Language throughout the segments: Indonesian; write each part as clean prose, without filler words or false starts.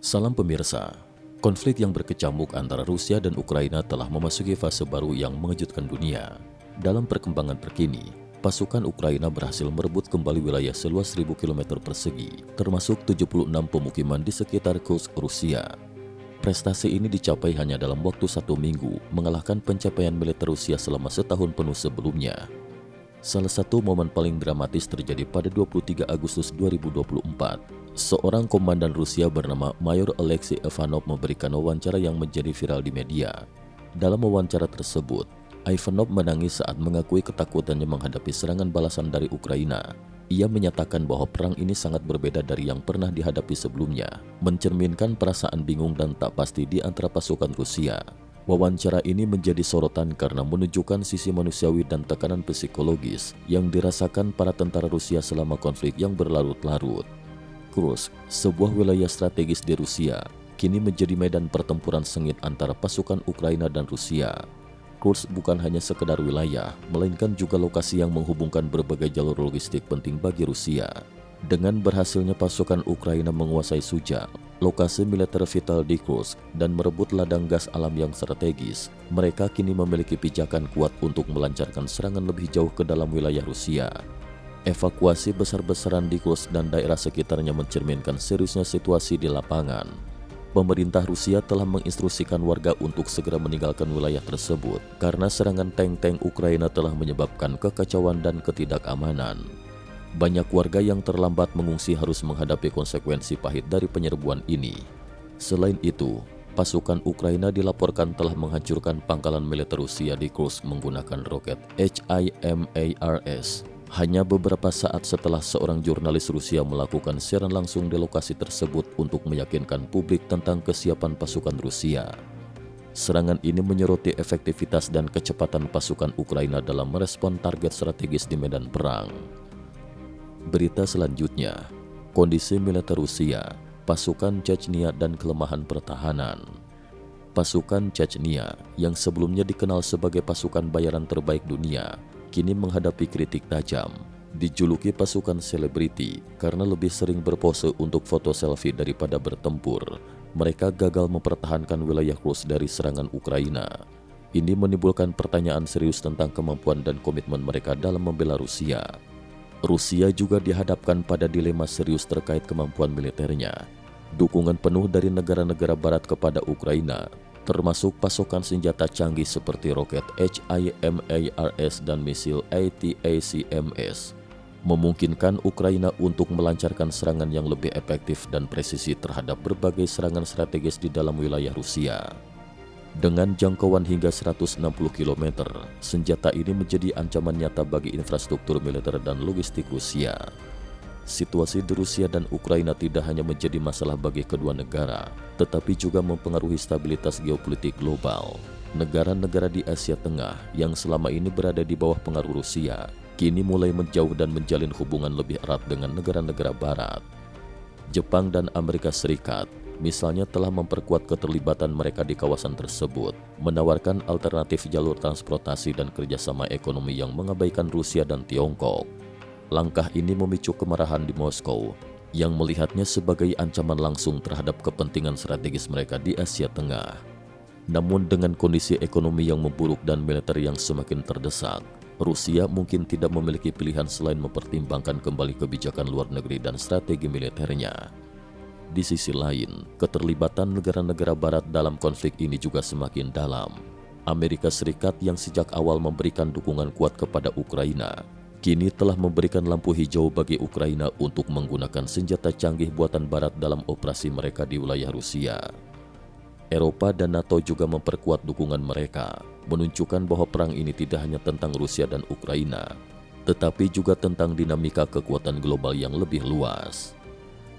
Salam pemirsa, konflik yang berkecamuk antara Rusia dan Ukraina telah memasuki fase baru yang mengejutkan dunia. Dalam perkembangan terkini, pasukan Ukraina berhasil merebut kembali wilayah seluas 1.000 km persegi, termasuk 76 pemukiman di sekitar Kursk, Rusia. Prestasi ini dicapai hanya dalam waktu 1 minggu, mengalahkan pencapaian militer Rusia selama setahun penuh sebelumnya. Salah satu momen paling dramatis terjadi pada 23 Agustus 2024. Seorang komandan Rusia bernama Mayor Alexei Ivanov memberikan wawancara yang menjadi viral di media. Dalam wawancara tersebut, Ivanov menangis saat mengakui ketakutannya menghadapi serangan balasan dari Ukraina. Ia menyatakan bahwa perang ini sangat berbeda dari yang pernah dihadapi sebelumnya, mencerminkan perasaan bingung dan tak pasti di antara pasukan Rusia. Wawancara ini menjadi sorotan karena menunjukkan sisi manusiawi dan tekanan psikologis yang dirasakan para tentara Rusia selama konflik yang berlarut-larut. Kursk, sebuah wilayah strategis di Rusia, kini menjadi medan pertempuran sengit antara pasukan Ukraina dan Rusia. Kursk bukan hanya sekedar wilayah, melainkan juga lokasi yang menghubungkan berbagai jalur logistik penting bagi Rusia. Dengan berhasilnya pasukan Ukraina menguasai Suja, lokasi militer vital di Kursk, dan merebut ladang gas alam yang strategis, mereka kini memiliki pijakan kuat untuk melancarkan serangan lebih jauh ke dalam wilayah Rusia. Evakuasi besar-besaran di Kursk dan daerah sekitarnya mencerminkan seriusnya situasi di lapangan. Pemerintah Rusia telah menginstruksikan warga untuk segera meninggalkan wilayah tersebut karena serangan tank-tank Ukraina telah menyebabkan kekacauan dan ketidakamanan. Banyak warga yang terlambat mengungsi harus menghadapi konsekuensi pahit dari penyerbuan ini. Selain itu, pasukan Ukraina dilaporkan telah menghancurkan pangkalan militer Rusia di Kursk menggunakan roket HIMARS. Hanya beberapa saat setelah seorang jurnalis Rusia melakukan siaran langsung di lokasi tersebut untuk meyakinkan publik tentang kesiapan pasukan Rusia. Serangan ini menyoroti efektivitas dan kecepatan pasukan Ukraina dalam merespon target strategis di medan perang. Berita selanjutnya, kondisi militer Rusia, pasukan Chechnya dan kelemahan pertahanan. Pasukan Chechnya yang sebelumnya dikenal sebagai pasukan bayaran terbaik dunia, kini menghadapi kritik tajam. Dijuluki pasukan selebriti karena lebih sering berpose untuk foto selfie daripada bertempur. Mereka gagal mempertahankan wilayah Kursk dari serangan Ukraina. Ini menimbulkan pertanyaan serius tentang kemampuan dan komitmen mereka dalam membela Rusia. Rusia juga dihadapkan pada dilema serius terkait kemampuan militernya. Dukungan penuh dari negara-negara barat kepada Ukraina, termasuk pasokan senjata canggih seperti roket HIMARS dan misil ATACMS, memungkinkan Ukraina untuk melancarkan serangan yang lebih efektif dan presisi terhadap berbagai serangan strategis di dalam wilayah Rusia. Dengan jangkauan hingga 160 km, senjata ini menjadi ancaman nyata bagi infrastruktur militer dan logistik Rusia. Situasi di Rusia dan Ukraina tidak hanya menjadi masalah bagi kedua negara, tetapi juga mempengaruhi stabilitas geopolitik global. Negara-negara di Asia Tengah yang selama ini berada di bawah pengaruh Rusia, kini mulai menjauh dan menjalin hubungan lebih erat dengan negara-negara barat. Jepang dan Amerika Serikat misalnya telah memperkuat keterlibatan mereka di kawasan tersebut, menawarkan alternatif jalur transportasi dan kerjasama ekonomi yang mengabaikan Rusia dan Tiongkok. Langkah ini memicu kemarahan di Moskow, yang melihatnya sebagai ancaman langsung terhadap kepentingan strategis mereka di Asia Tengah. Namun dengan kondisi ekonomi yang memburuk dan militer yang semakin terdesak, Rusia mungkin tidak memiliki pilihan selain mempertimbangkan kembali kebijakan luar negeri dan strategi militernya. Di sisi lain, keterlibatan negara-negara barat dalam konflik ini juga semakin dalam. Amerika Serikat yang sejak awal memberikan dukungan kuat kepada Ukraina, kini telah memberikan lampu hijau bagi Ukraina untuk menggunakan senjata canggih buatan barat dalam operasi mereka di wilayah Rusia. Eropa dan NATO juga memperkuat dukungan mereka, menunjukkan bahwa perang ini tidak hanya tentang Rusia dan Ukraina, tetapi juga tentang dinamika kekuatan global yang lebih luas.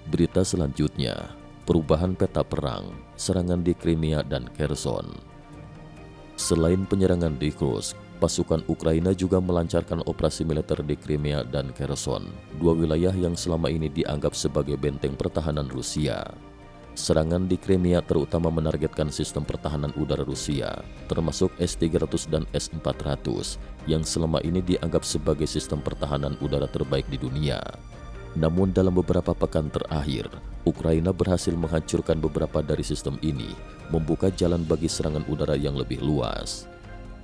Berita selanjutnya, perubahan peta perang, serangan di Crimea dan Kherson. Selain penyerangan di Kursk, pasukan Ukraina juga melancarkan operasi militer di Crimea dan Kherson, dua wilayah yang selama ini dianggap sebagai benteng pertahanan Rusia. Serangan di Crimea terutama menargetkan sistem pertahanan udara Rusia, termasuk S-300 dan S-400, yang selama ini dianggap sebagai sistem pertahanan udara terbaik di dunia. Namun dalam beberapa pekan terakhir, Ukraina berhasil menghancurkan beberapa dari sistem ini, membuka jalan bagi serangan udara yang lebih luas.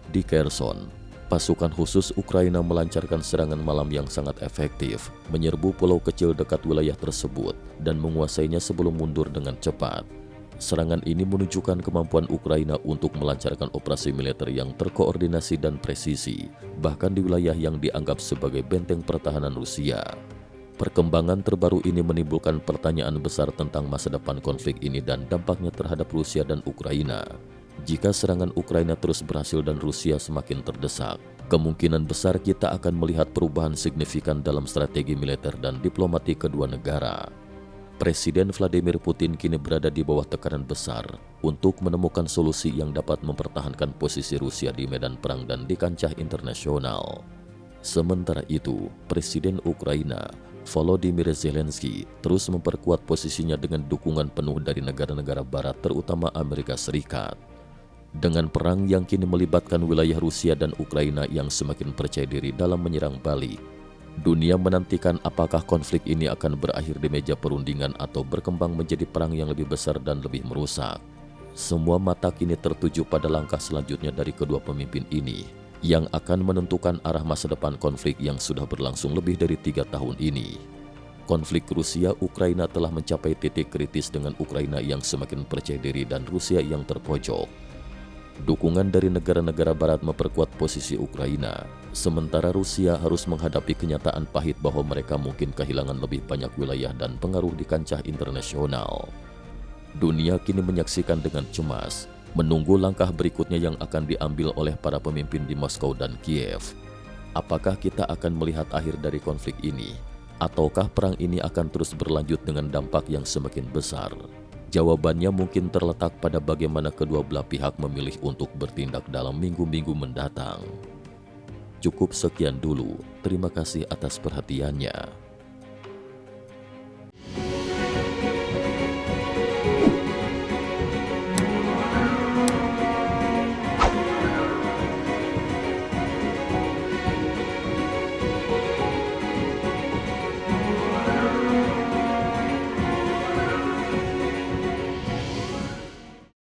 Di Kherson, pasukan khusus Ukraina melancarkan serangan malam yang sangat efektif, menyerbu pulau kecil dekat wilayah tersebut dan menguasainya sebelum mundur dengan cepat. Serangan ini menunjukkan kemampuan Ukraina untuk melancarkan operasi militer yang terkoordinasi dan presisi, bahkan di wilayah yang dianggap sebagai benteng pertahanan Rusia. Perkembangan terbaru ini menimbulkan pertanyaan besar tentang masa depan konflik ini dan dampaknya terhadap Rusia dan Ukraina. Jika serangan Ukraina terus berhasil dan Rusia semakin terdesak, kemungkinan besar kita akan melihat perubahan signifikan dalam strategi militer dan diplomatik kedua negara. Presiden Vladimir Putin kini berada di bawah tekanan besar untuk menemukan solusi yang dapat mempertahankan posisi Rusia di medan perang dan di kancah internasional. Sementara itu, Presiden Ukraina Volodymyr Zelensky terus memperkuat posisinya dengan dukungan penuh dari negara-negara barat terutama Amerika Serikat. Dengan perang yang kini melibatkan wilayah Rusia dan Ukraina yang semakin percaya diri dalam menyerang balik, dunia menantikan apakah konflik ini akan berakhir di meja perundingan atau berkembang menjadi perang yang lebih besar dan lebih merusak. Semua mata kini tertuju pada langkah selanjutnya dari kedua pemimpin ini, yang akan menentukan arah masa depan konflik yang sudah berlangsung lebih dari 3 tahun ini. Konflik Rusia-Ukraina telah mencapai titik kritis dengan Ukraina yang semakin percaya diri dan Rusia yang terpojok. Dukungan dari negara-negara barat memperkuat posisi Ukraina, sementara Rusia harus menghadapi kenyataan pahit bahwa mereka mungkin kehilangan lebih banyak wilayah dan pengaruh di kancah internasional. Dunia kini menyaksikan dengan cemas, menunggu langkah berikutnya yang akan diambil oleh para pemimpin di Moskow dan Kiev. Apakah kita akan melihat akhir dari konflik ini? Ataukah perang ini akan terus berlanjut dengan dampak yang semakin besar? Jawabannya mungkin terletak pada bagaimana kedua belah pihak memilih untuk bertindak dalam minggu-minggu mendatang. Cukup sekian dulu. Terima kasih atas perhatiannya.